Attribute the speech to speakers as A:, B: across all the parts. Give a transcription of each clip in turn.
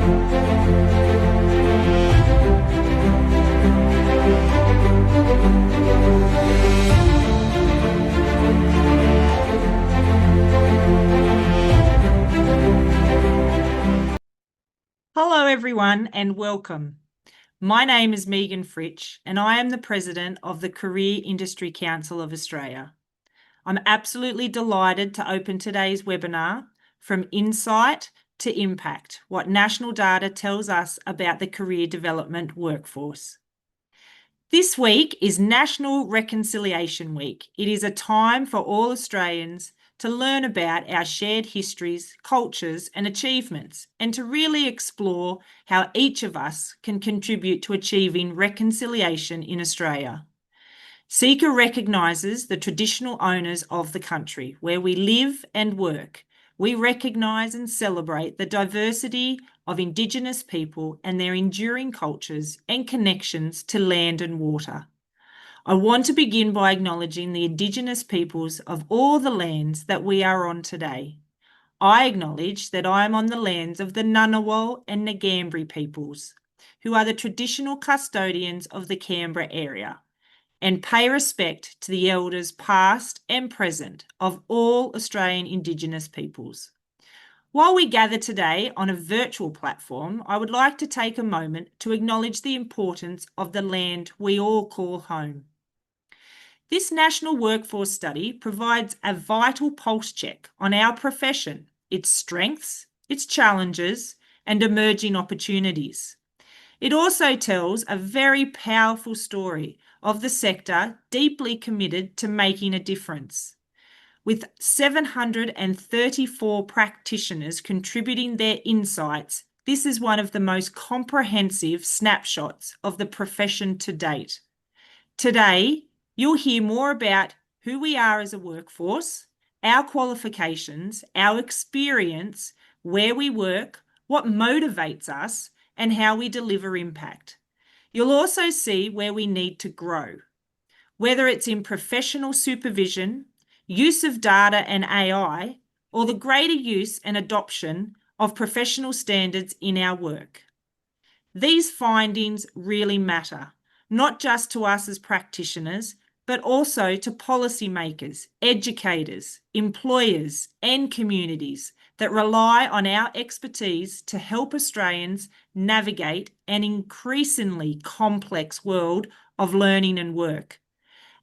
A: Hello everyone and welcome. My name is Megan Fritsch and I am the President of the Career Industry Council of Australia. I'm absolutely delighted to open today's webinar, From Insight to Impact, what national data tells us about the career development workforce. This week is National Reconciliation Week. It is a time for all Australians to learn about our shared histories, cultures and achievements, and to really explore how each of us can contribute to achieving reconciliation in Australia. CECA recognises the traditional owners of the country where we live and work. We recognise and celebrate the diversity of Indigenous people and their enduring cultures and connections to land and water. I want to begin by acknowledging the Indigenous peoples of all the lands that we are on today. I acknowledge that I am on the lands of the Ngunnawal and Ngambri peoples, who are the traditional custodians of the Canberra area, and pay respect to the elders past and present of all Australian Indigenous peoples. While we gather today on a virtual platform, I would like to take a moment to acknowledge the importance of the land we all call home. This national workforce study provides a vital pulse check on our profession, its strengths, its challenges, and emerging opportunities. It also tells a very powerful story of the sector deeply committed to making a difference. With 734 practitioners contributing their insights, this is one of the most comprehensive snapshots of the profession to date. Today, you'll hear more about who we are as a workforce, our qualifications, our experience, where we work, what motivates us, and how we deliver impact. You'll also see where we need to grow, whether it's in professional supervision, use of data and AI, or the greater use and adoption of professional standards in our work. These findings really matter, not just to us as practitioners, but also to policymakers, educators, employers, and communities that rely on our expertise to help Australians navigate an increasingly complex world of learning and work.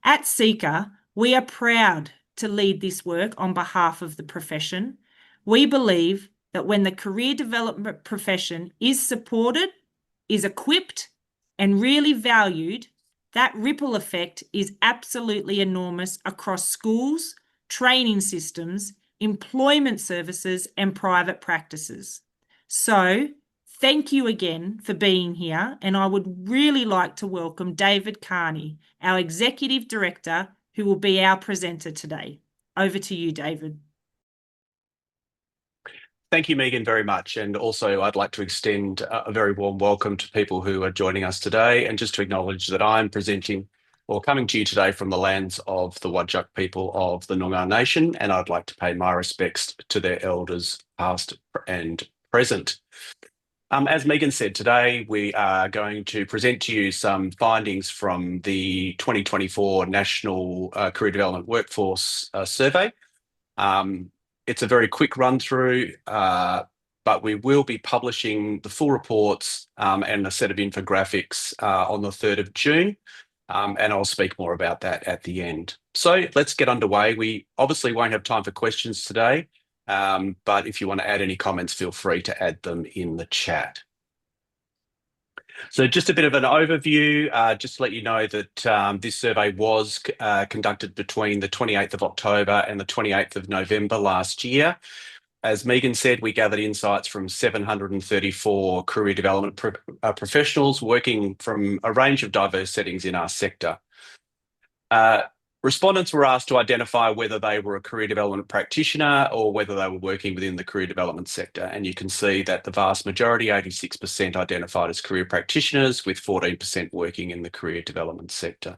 A: At CECA, we are proud to lead this work on behalf of the profession. We believe that when the career development profession is supported, is equipped, and really valued, that ripple effect is absolutely enormous across schools, training systems, employment services, and private practices. So, thank you again for being here, and I would really like to welcome David Carney, our Executive Director, who will be our presenter today. Over to you, David.
B: Thank you, Megan, very much. And also, I'd like to extend a very warm welcome to people who are joining us today, and just to acknowledge that I'm presenting or coming to you today from the lands of the Whadjuk people of the Noongar Nation, and I'd like to pay my respects to their elders, past and present. As Megan said, today we are going to present to you some findings from the 2024 National Career Development Workforce Survey. It's a very quick run through, but we will be publishing the full reports and a set of infographics on the 3rd of June, and I'll speak more about that at the end. So let's get underway. We obviously won't have time for questions today, but if you want to add any comments, feel free to add them in the chat. So just a bit of an overview, just to let you know that this survey was conducted between the 28th of October and the 28th of November last year. As Megan said, we gathered insights from 734 career development professionals working from a range of diverse settings in our sector. Respondents were asked to identify whether they were a career development practitioner or whether they were working within the career development sector. And you can see that the vast majority, 86%, identified as career practitioners, with 14% working in the career development sector.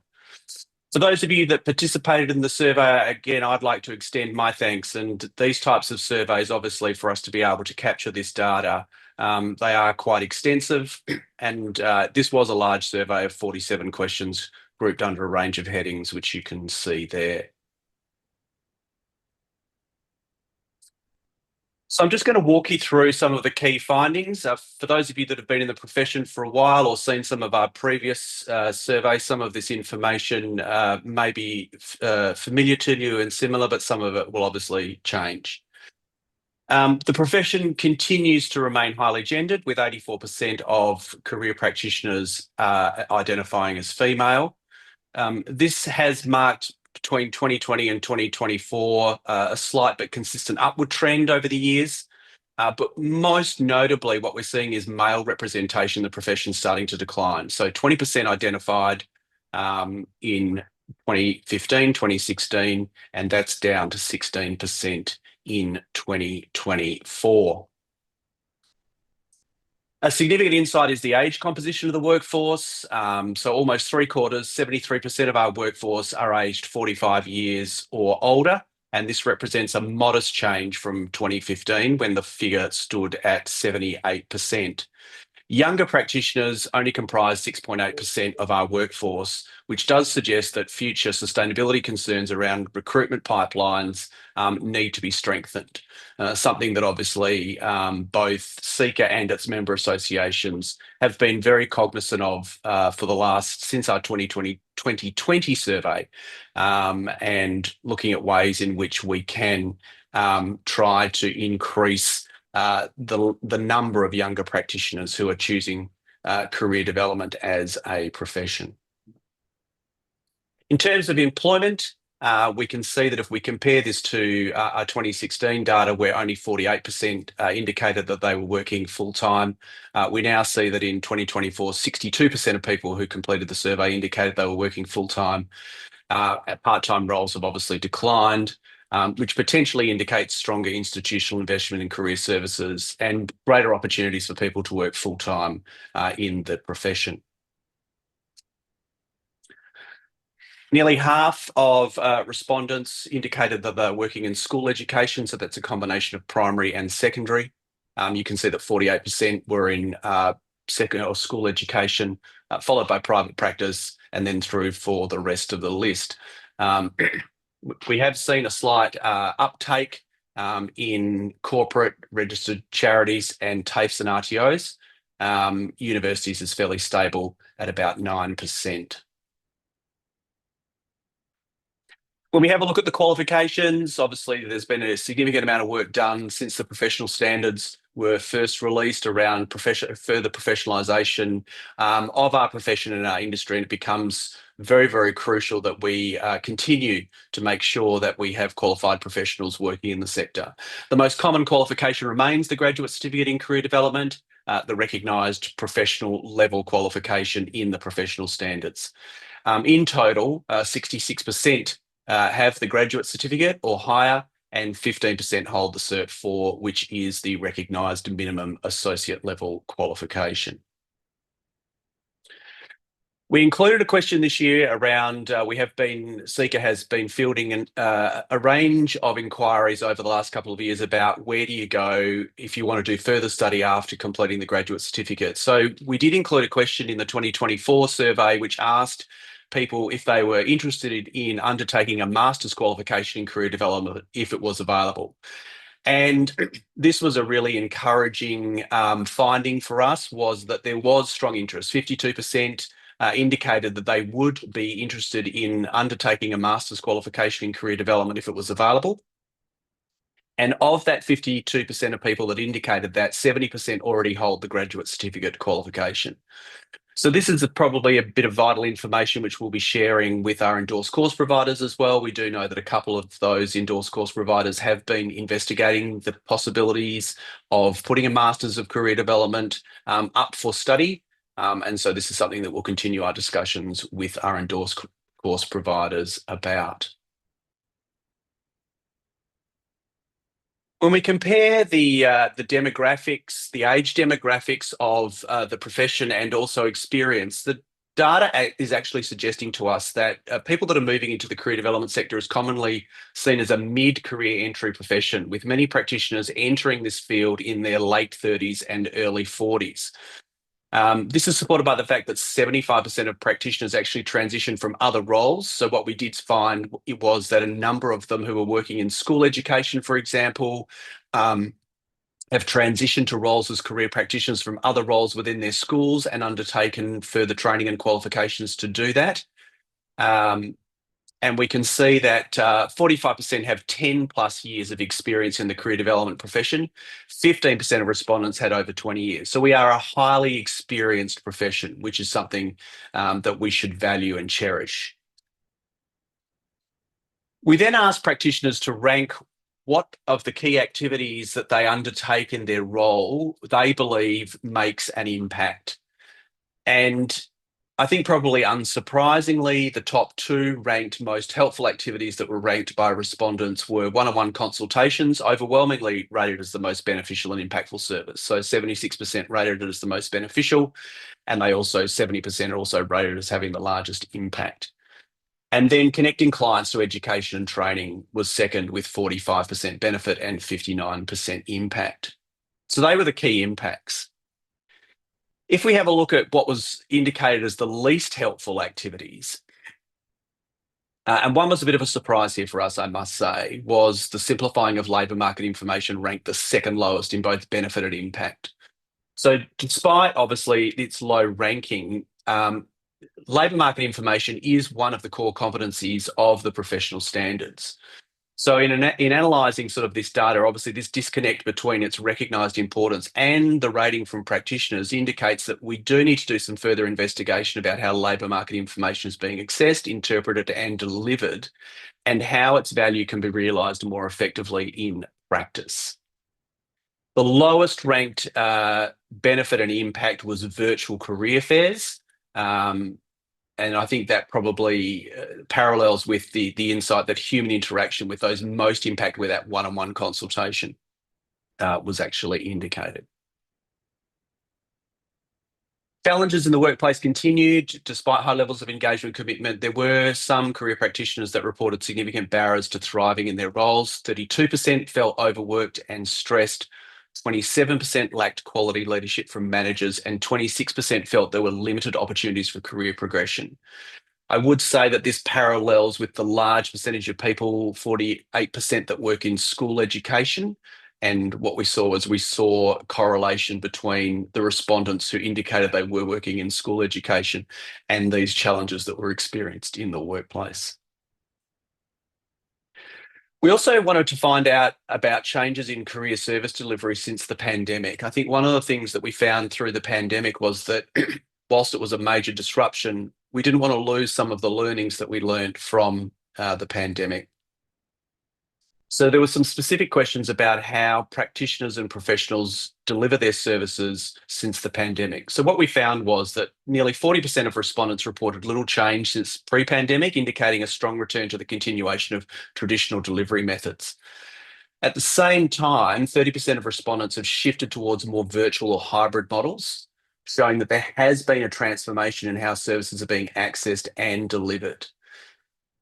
B: For those of you that participated in the survey, again, I'd like to extend my thanks. And these types of surveys, obviously, for us to be able to capture this data, they are quite extensive. And this was a large survey of 47 questions grouped under a range of headings, which you can see there. So I'm just going to walk you through some of the key findings. For those of you that have been in the profession for a while or seen some of our previous surveys, some of this information may be familiar to you and similar, but some of it will obviously change. The profession continues to remain highly gendered, with 84% of career practitioners identifying as female. This has marked between 2020 and 2024 a slight but consistent upward trend over the years. But most notably, what we're seeing is male representation in the profession starting to decline. So 20% identified in 2015, 2016, and that's down to 16% in 2024. A significant insight is the age composition of the workforce. So almost 3/4, 73% of our workforce are aged 45 years or older. And this represents a modest change from 2015 when the figure stood at 78%. Younger practitioners only comprise 6.8% of our workforce, which does suggest that future sustainability concerns around recruitment pipelines need to be strengthened. Something that obviously both Seeker and its member associations have been very cognizant of since our 2020 survey, and looking at ways in which we can try to increase the number of younger practitioners who are choosing career development as a profession. In terms of employment, we can see that if we compare this to our 2016 data, where only 48% indicated that they were working full-time, we now see that in 2024, 62% of people who completed the survey indicated they were working full-time. Part-time roles have obviously declined, which potentially indicates stronger institutional investment in career services and greater opportunities for people to work full-time in the profession. Nearly half of respondents indicated that they're working in school education, so that's a combination of primary and secondary. You can see that 48% were in secondary or school education, followed by private practice, and then through for the rest of the list. We have seen a slight uptake in corporate registered charities and TAFEs and RTOs. Universities is fairly stable at about 9%. When we have a look at the qualifications, obviously there's been a significant amount of work done since the professional standards were first released around further professionalisation of our profession and our industry, and it becomes very, very crucial that we continue to make sure that we have qualified professionals working in the sector. The most common qualification remains the graduate certificate in career development, the recognised professional level qualification in the professional standards. In total, 66% have the graduate certificate or higher, and 15% hold the Cert 4, which is the recognised minimum associate level qualification. We included a question this year around, Seeker has been fielding a range of inquiries over the last couple of years about where do you go if you want to do further study after completing the graduate certificate. So we did include a question in the 2024 survey which asked people if they were interested in undertaking a master's qualification in career development if it was available. And this was a really encouraging finding for us, was that there was strong interest. 52% indicated that they would be interested in undertaking a master's qualification in career development if it was available. And of that 52% of people that indicated that, 70% already hold the graduate certificate qualification. So this is probably a bit of vital information which we'll be sharing with our endorsed course providers as well. We do know that a couple of those endorsed course providers have been investigating the possibilities of putting a Masters of Career Development up for study. And so this is something that we'll continue our discussions with our endorsed course providers about. When we compare the demographics, the age demographics of the profession and also experience, the data is actually suggesting to us that people that are moving into the career development sector is commonly seen as a mid-career entry profession, with many practitioners entering this field in their late 30s and early 40s. This is supported by the fact that 75% of practitioners actually transition from other roles. So what we did find was that a number of them who were working in school education, for example, have transitioned to roles as career practitioners from other roles within their schools and undertaken further training and qualifications to do that. And we can see that 45% have 10 plus years of experience in the career development profession. 15% of respondents had over 20 years. So we are a highly experienced profession, which is something that we should value and cherish. We then asked practitioners to rank what of the key activities that they undertake in their role they believe makes an impact. And I think probably unsurprisingly, the top two ranked most helpful activities that were ranked by respondents were one-on-one consultations, overwhelmingly rated as the most beneficial and impactful service. So 76% rated it as the most beneficial, and they also 70% also rated as having the largest impact. And then connecting clients to education and training was second with 45% benefit and 59% impact. So they were the key impacts. If we have a look at what was indicated as the least helpful activities, and one was a bit of a surprise here for us, I must say, was the simplifying of labour market information ranked the second lowest in both benefit and impact. So despite obviously its low ranking, labour market information is one of the core competencies of the professional standards. So in analysing sort of this data, obviously this disconnect between its recognised importance and the rating from practitioners indicates that we do need to do some further investigation about how labour market information is being accessed, interpreted and delivered, and how its value can be realised more effectively in practice. The lowest ranked benefit and impact was virtual career fairs. And I think that probably parallels with the insight that human interaction with those most impacted with that one-on-one consultation was actually indicated. Challenges in the workplace continued. Despite high levels of engagement and commitment, there were some career practitioners that reported significant barriers to thriving in their roles. 32% felt overworked and stressed. 27% lacked quality leadership from managers, and 26% felt there were limited opportunities for career progression. I would say that this parallels with the large percentage of people, 48%, that work in school education. And what we saw was a correlation between the respondents who indicated they were working in school education and these challenges that were experienced in the workplace. We also wanted to find out about changes in career service delivery since the pandemic. I think one of the things that we found through the pandemic was that whilst it was a major disruption, we didn't want to lose some of the learnings that we learned from the pandemic. So there were some specific questions about how practitioners and professionals deliver their services since the pandemic. So what we found was that nearly 40% of respondents reported little change since pre-pandemic, indicating a strong return to the continuation of traditional delivery methods. At the same time, 30% of respondents have shifted towards more virtual or hybrid models, showing that there has been a transformation in how services are being accessed and delivered.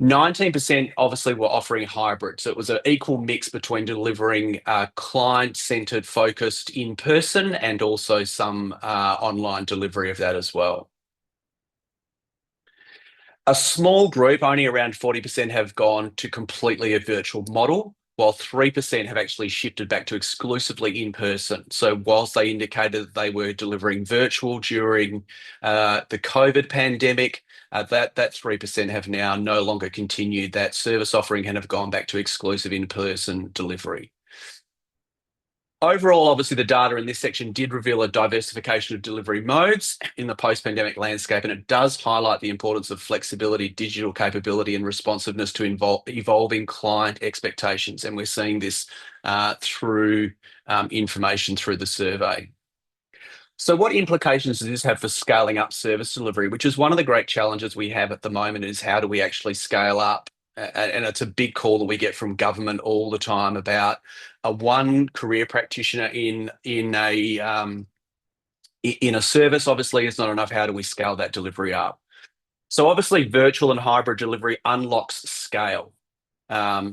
B: 19% obviously were offering hybrid. So it was an equal mix between delivering client-centered, focused in person and also some online delivery of that as well. A small group, only around 40%, have gone to completely a virtual model, while 3% have actually shifted back to exclusively in person. So whilst they indicated that they were delivering virtual during the COVID pandemic, that 3% have now no longer continued that service offering and have gone back to exclusive in-person delivery. Overall, obviously, the data in this section did reveal a diversification of delivery modes in the post-pandemic landscape, and it does highlight the importance of flexibility, digital capability, and responsiveness to evolving client expectations. And we're seeing this through information through the survey. So what implications does this have for scaling up service delivery, which is one of the great challenges we have at the moment, is how do we actually scale up? And it's a big call that we get from government all the time about one career practitioner in a service obviously is not enough. How do we scale that delivery up? So obviously virtual and hybrid delivery unlocks scale.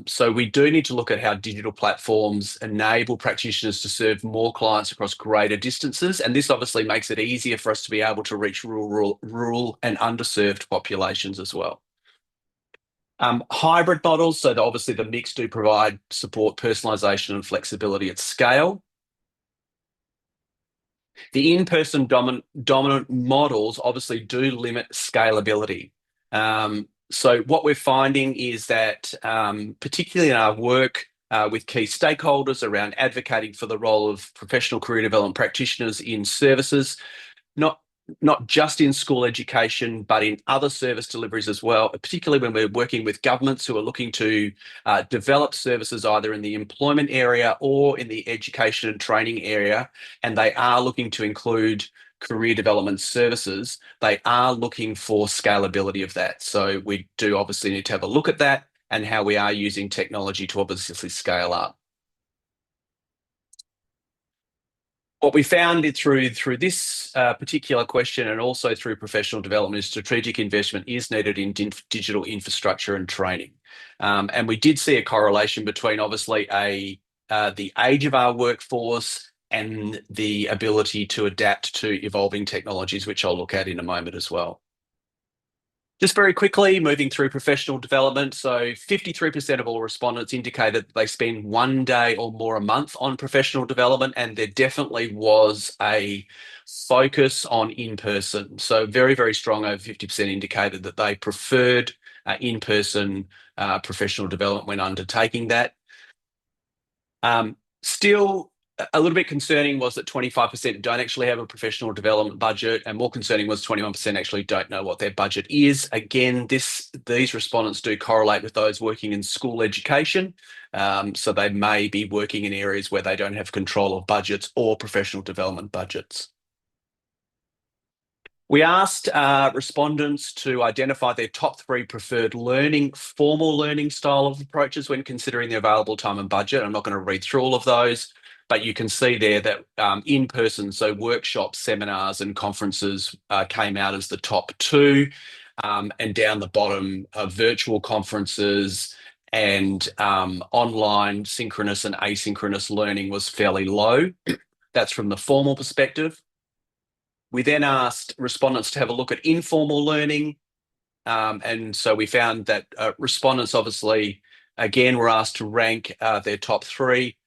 B: So we do need to look at how digital platforms enable practitioners to serve more clients across greater distances. And this obviously makes it easier for us to be able to reach rural and underserved populations as well. Hybrid models, so obviously the mix do provide support, personalisation and flexibility at scale. The in-person dominant models obviously do limit scalability. So what we're finding is that, particularly in our work with key stakeholders around advocating for the role of professional career development practitioners in services, not not just in school education, but in other service deliveries as well, particularly when we're working with governments who are looking to develop services either in the employment area or in the education and training area, and they are looking to include career development services, they are looking for scalability of that. So we do obviously need to have a look at that and how we are using technology to obviously scale up. What we found through this particular question and also through professional development is strategic investment is needed in digital infrastructure and training. And we did see a correlation between obviously the age of our workforce and the ability to adapt to evolving technologies, which I'll look at in a moment as well. Just very quickly, moving through professional development. So 53% of all respondents indicated that they spend 1 day or more a month on professional development, and there definitely was a focus on in-person. So very, very strong, over 50% indicated that they preferred in-person professional development when undertaking that. Still, a little bit concerning was that 25% don't actually have a professional development budget, and more concerning was 21% actually don't know what their budget is. Again, these respondents do correlate with those working in school education, so they may be working in areas where they don't have control of budgets or professional development budgets. We asked respondents to identify their top 3 preferred formal learning style of approaches when considering the available time and budget. I'm not going to read through all of those, but you can see there that in-person, so workshops, seminars and conferences came out as the top 2. And down the bottom, virtual conferences and online synchronous and asynchronous learning was fairly low. That's from the formal perspective. We then asked respondents to have a look at informal learning. And so we found that respondents obviously, again, were asked to rank their top 3.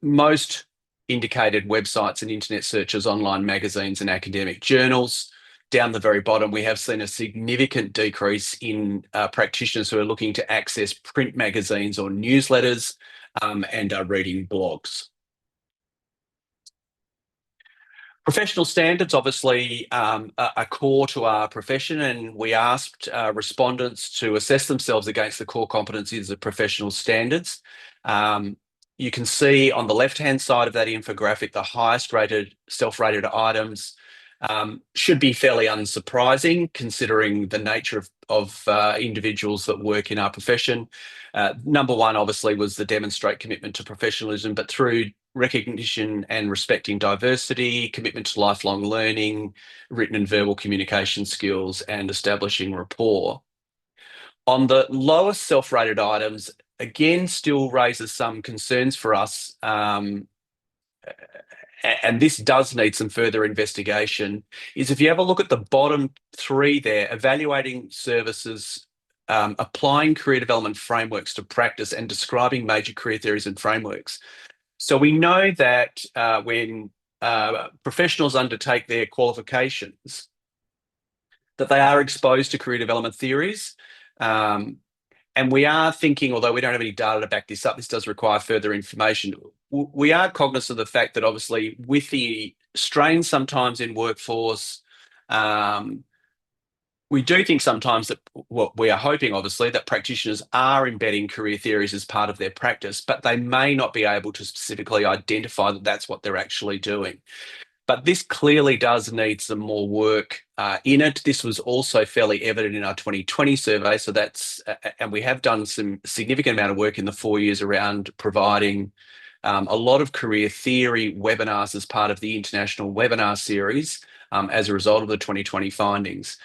B: Most indicated websites and internet searches, online magazines and academic journals. Down the very bottom, we have seen a significant decrease in practitioners who are looking to access print magazines or newsletters and are reading blogs. Professional standards obviously are core to our profession, and we asked respondents to assess themselves against the core competencies of professional standards. You can see on the left-hand side of that infographic, the highest rated self-rated items should be fairly unsurprising considering the nature of individuals that work in our profession. Number 1 obviously was the demonstrate commitment to professionalism, but through recognition and respecting diversity, commitment to lifelong learning, written and verbal communication skills, and establishing rapport. On the lowest self-rated items, again, still raises some concerns for us, and this does need some further investigation, is if you have a look at the bottom 3 there, evaluating services, applying career development frameworks to practice and describing major career theories and frameworks. So we know that when professionals undertake their qualifications, that they are exposed to career development theories. And we are thinking, although we don't have any data to back this up, this does require further information. We are cognizant of the fact that obviously with the strain sometimes in workforce, we do think sometimes that what we are hoping, obviously, that practitioners are embedding career theories as part of their practice, but they may not be able to specifically identify that that's what they're actually doing. But this clearly does need some more work in it. This was also fairly evident in our 2020 survey. So and we have done some significant amount of work in the 4 years around providing a lot of career theory webinars as part of the international webinar series as a result of the 2020 findings.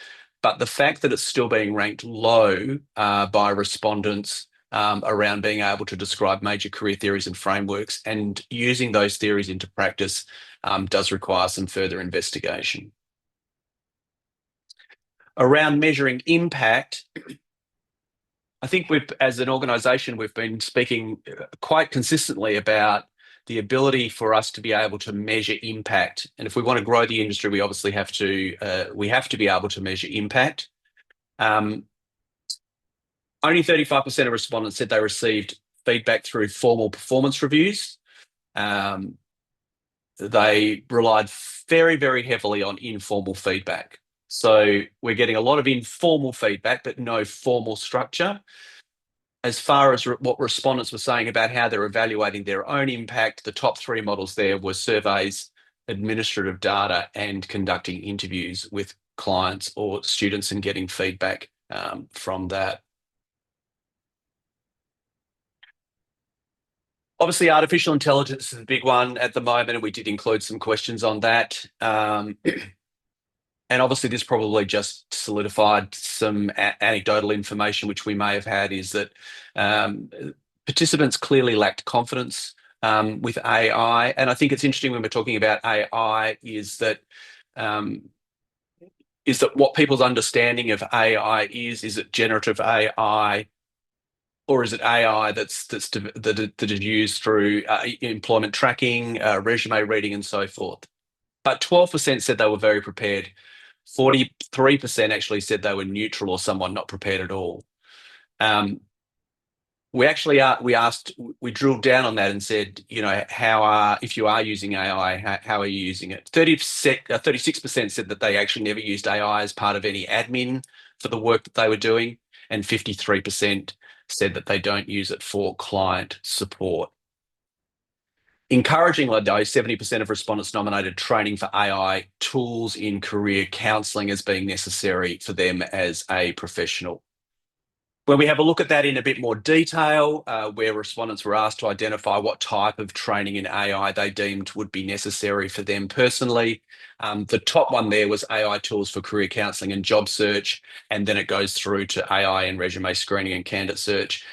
B: but the fact that it's still being ranked low by respondents around being able to describe major career theories and frameworks and using those theories into practice does require some further investigation. Around measuring impact, I think as an organisation, we've been speaking quite consistently about the ability for us to be able to measure impact. And if we want to grow the industry, we obviously have to be able to measure impact. Only 35% of respondents said they received feedback through formal performance reviews. They relied very, very heavily on informal feedback. So we're getting a lot of informal feedback, but no formal structure. As far as what respondents were saying about how they're evaluating their own impact, the top three models there were surveys, administrative data, and conducting interviews with clients or students and getting feedback from that. Obviously, artificial intelligence is a big one at the moment, and we did include some questions on that. And obviously, this probably just solidified some anecdotal information which we may have had, is that participants clearly lacked confidence with AI. And I think it's interesting when we're talking about AI is that what people's understanding of AI is it generative AI, or is it AI that is used through employment tracking, resume reading, and so forth? But 12% said they were very prepared. 43% actually said they were neutral or someone not prepared at all. We drilled down on that and said, if you are using AI, how are you using it? 36% said that they actually never used AI as part of any admin for the work that they were doing, and 53% said that they don't use it for client support. Encouragingly, though, 70% of respondents nominated training for AI tools in career counselling as being necessary for them as a professional. When we have a look at that in a bit more detail, where respondents were asked to identify what type of training in AI they deemed would be necessary for them personally, the top one there was AI tools for career counselling and job search, and then it goes through to AI and resume screening and candidate search.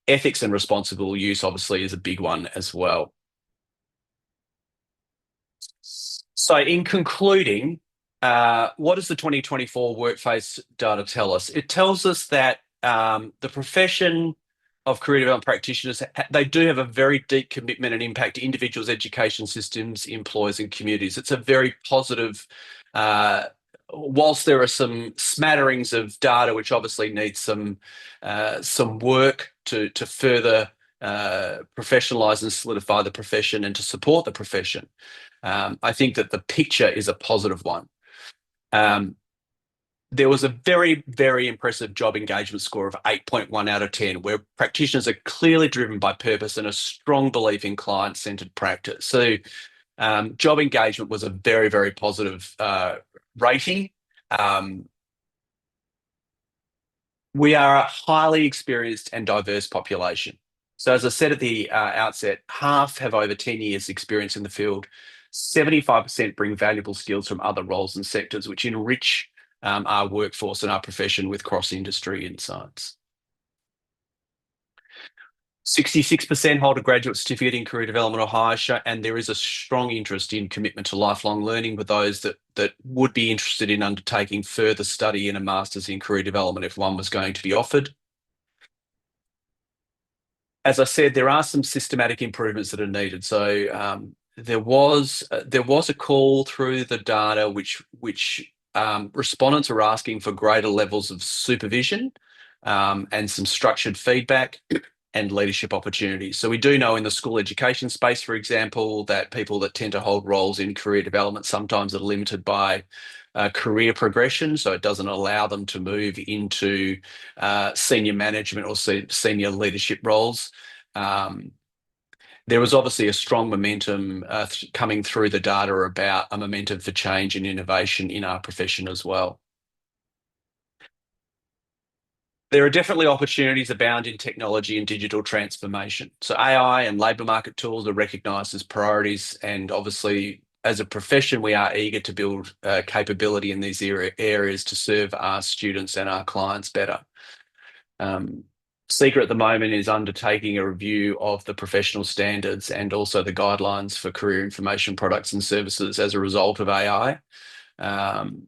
B: Ethics and responsible use obviously is a big one as well. So in concluding, what does the 2024 workplace data tell us? It tells us that the profession of career development practitioners, they do have a very deep commitment and impact to individuals, education systems, employers, and communities. It's a very positive, whilst there are some smatterings of data which obviously need some work to further professionalise and solidify the profession and to support the profession. I think that the picture is a positive one. There was a very, very impressive job engagement score of 8.1 out of 10, where practitioners are clearly driven by purpose and a strong belief in client-centred practice. So job engagement was a very, very positive rating. We are a highly experienced and diverse population. So as I said at the outset, half have over 10 years experience in the field. 75% bring valuable skills from other roles and sectors, which enrich our workforce and our profession with cross-industry insights. 66% hold a graduate certificate in career development or higher, and there is a strong interest in commitment to lifelong learning with those that would be interested in undertaking further study in a master's in career development if one was going to be offered. As I said, there are some systematic improvements that are needed. So there was a call through the data which respondents are asking for greater levels of supervision and some structured feedback and leadership opportunities. So we do know in the school education space, for example, that people that tend to hold roles in career development sometimes are limited by career progression. So it doesn't allow them to move into senior management or senior leadership roles. There was obviously a strong momentum coming through the data about a momentum for change and innovation in our profession as well. There are definitely opportunities abound in technology and digital transformation. So AI and labour market tools are recognised as priorities, and obviously as a profession, we are eager to build capability in these areas to serve our students and our clients better. Seeker at the moment is undertaking a review of the professional standards and also the guidelines for career information products and services as a result of AI. And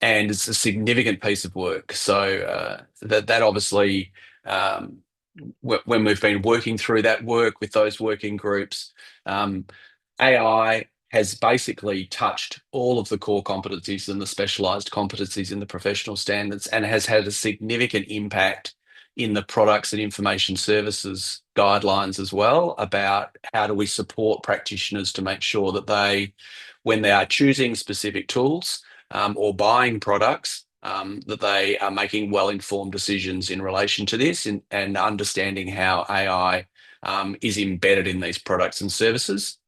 B: it's a significant piece of work. So that obviously, when we've been working through that work with those working groups, AI has basically touched all of the core competencies and the specialised competencies in the professional standards and has had a significant impact in the products and information services guidelines as well, about how do we support practitioners to make sure that they, when they are choosing specific tools or buying products, that they are making well-informed decisions in relation to this and understanding how AI is embedded in these products and services.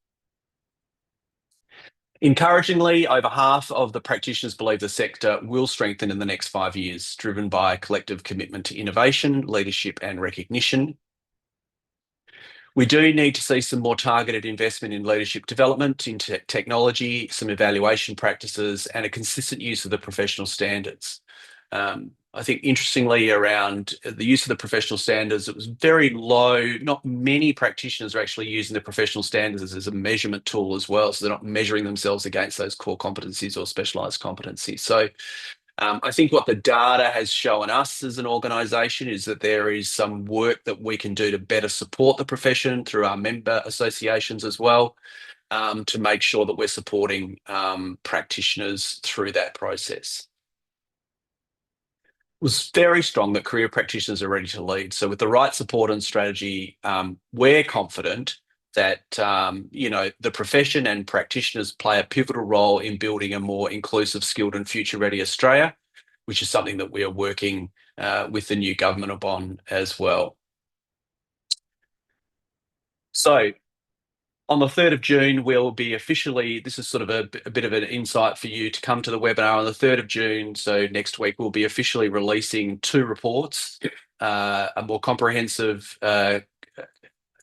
B: Encouragingly, over half of the practitioners believe the sector will strengthen in the next 5 years, driven by a collective commitment to innovation, leadership, and recognition. We do need to see some more targeted investment in leadership development, into technology, some evaluation practices, and a consistent use of the professional standards. I think interestingly around the use of the professional standards, it was very low. Not many practitioners are actually using the professional standards as a measurement tool as well. So they're not measuring themselves against those core competencies or specialised competencies. So I think what the data has shown us as an organisation is that there is some work that we can do to better support the profession through our member associations as well, to make sure that we're supporting practitioners through that process. Was very strong that career practitioners are ready to lead. So with the right support and strategy, we're confident that the profession and practitioners play a pivotal role in building a more inclusive, skilled and future-ready Australia, which is something that we are working with the new government upon as well. So on the 3rd of June, we'll be officially, this is sort of a bit of an insight for you to come to the webinar on the 3rd of June. So next week, we'll be officially releasing 2 reports, a more comprehensive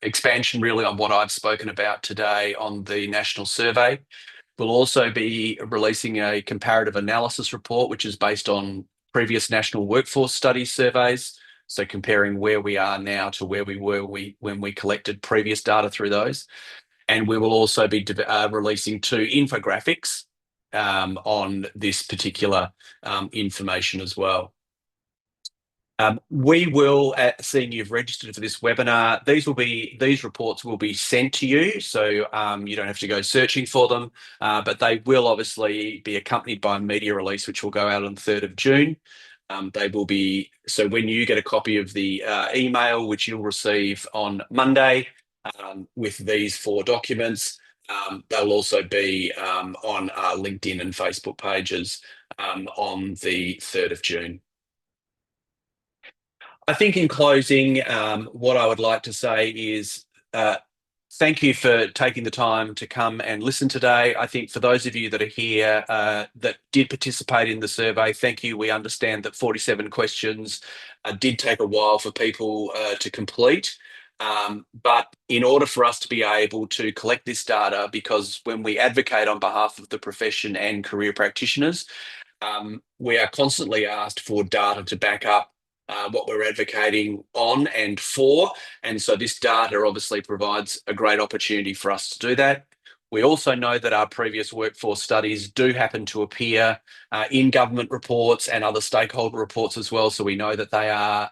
B: expansion really on what I've spoken about today on the national survey. We'll also be releasing a comparative analysis report, which is based on previous national workforce studies surveys. So comparing where we are now to where we were when we collected previous data through those. And we will also be releasing 2 infographics on this particular information as well. We will, seeing you've registered for this webinar, these reports will be sent to you, so you don't have to go searching for them, but they will obviously be accompanied by a media release, which will go out on the 3rd of June. They will be, so when you get a copy of the email, which you'll receive on Monday, with these 4 documents, they'll also be on our LinkedIn and Facebook pages on the 3rd of June. I think in closing, what I would like to say is thank you for taking the time to come and listen today. I think for those of you that are here that did participate in the survey, thank you. We understand that 47 questions did take a while for people to complete. But in order for us to be able to collect this data, because when we advocate on behalf of the profession and career practitioners, we are constantly asked for data to back up what we're advocating on and for. And so this data obviously provides a great opportunity for us to do that. We also know that our previous workforce studies do happen to appear in government reports and other stakeholder reports as well. So we know that they are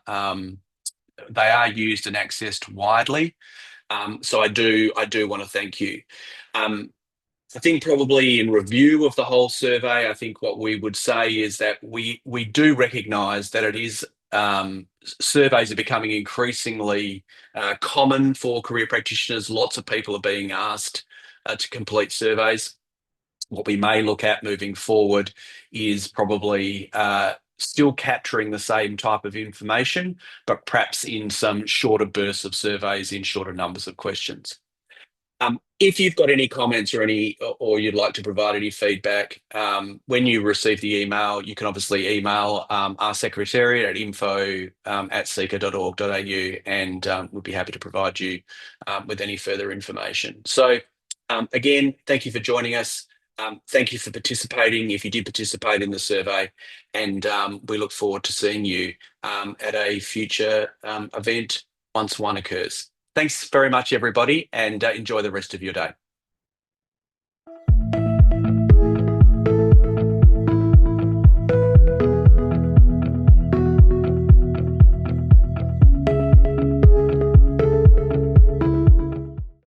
B: used and accessed widely. So I do want to thank you. I think probably in review of the whole survey, I think what we would say is that we do recognise that it is surveys are becoming increasingly common for career practitioners. Lots of people are being asked to complete surveys. What we may look at moving forward is probably still capturing the same type of information, but perhaps in some shorter bursts of surveys in shorter numbers of questions. If you've got any comments or you'd like to provide any feedback, when you receive the email, you can obviously email our secretariat at info@seeker.org.au, and we'll be happy to provide you with any further information. So Again, thank you for joining us. Thank you for participating if you did participate in the survey, and we look forward to seeing you at a future event once one occurs. Thanks very much, everybody, and enjoy the rest of your day.